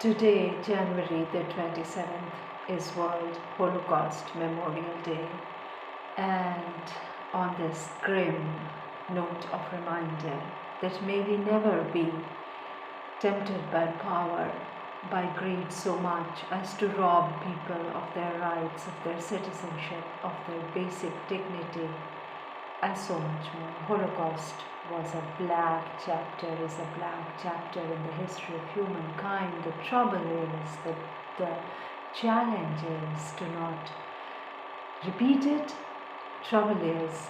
Today, January the 27th, is World Holocaust Memorial Day, and on this grim note of reminder that may we never be tempted by power, by greed so much as to rob people of their rights, of their citizenship, of their basic dignity, and so much more. Holocaust is a black chapter in the history of humankind. The trouble is that the challenge is to not repeat it. Trouble is,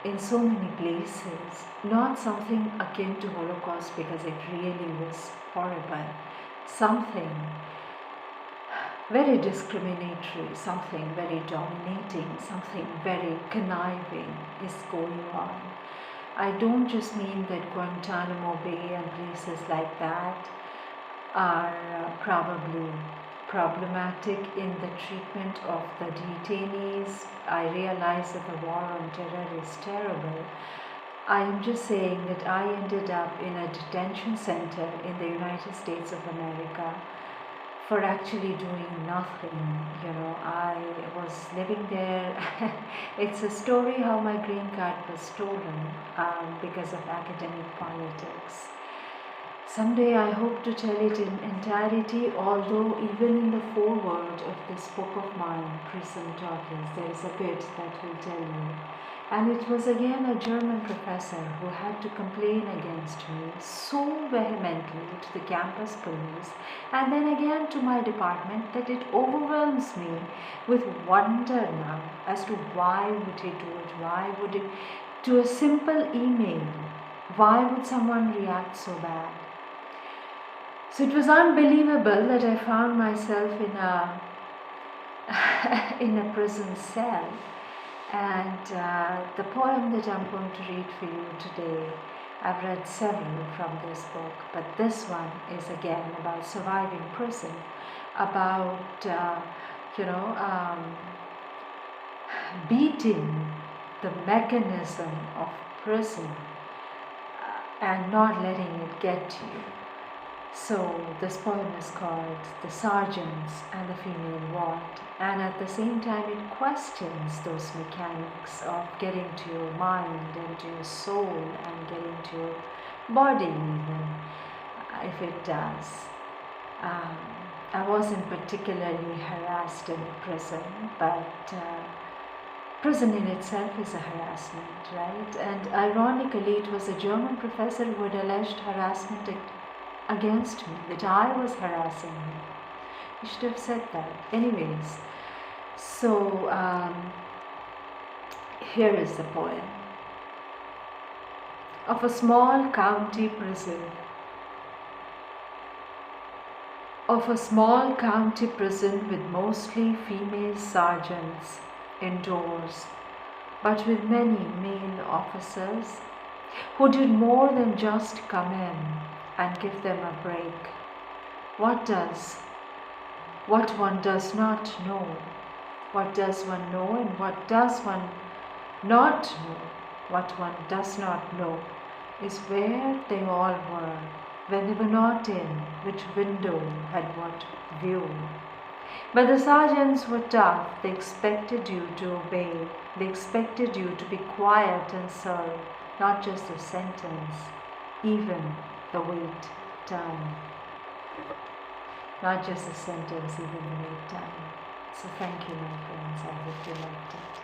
in so many places, not something akin to Holocaust because it really was horrible. Something very discriminatory, something very dominating, something very conniving is going on. I don't just mean that Guantanamo Bay and places like that are probably problematic in the treatment of the detainees. I realize that the war on terror is terrible. I am just saying that I ended up in a detention center in the United States of America for actually doing nothing. I was living there. It's a story how my green card was stolen because of academic politics. Someday I hope to tell it in entirety, although even in the foreword of this book of mine, Prison Talkies, there is a bit that will tell you. And it was again a German professor who had to complain against me so vehemently to the campus police and then again to my department that it overwhelms me with wonder now as to why would he do it, why would it, to a simple email, why would someone react so bad? So it was unbelievable that I found myself in a prison cell. And the poem that I'm going to read for you today, I've read several from this book, but this one is again about surviving prison, about beating the mechanism of prison and not letting it get to you. So this poem is called The Sergeants and the Female Ward, and at the same time it questions those mechanics of getting to your mind and to your soul and getting to your body even, if it does. I wasn't particularly harassed in the prison, but prison in itself is a harassment, right? And ironically, it was a German professor who had alleged harassment against me, that I was harassing him. He should have said that. Anyways, so here is the poem. Of a small county prison. Of a small county prison with mostly female sergeants indoors, but with many male officers who did more than just come in and give them a break. What one does not know, what does one know and what does one not know, what one does not know is where they all were when they were not in, which window had what view. But the sergeants were tough, they expected you to obey, they expected you to be quiet and serve, not just a sentence, even the wait time. Not just a sentence, even the wait time. So thank you, my friends. I hope you liked it.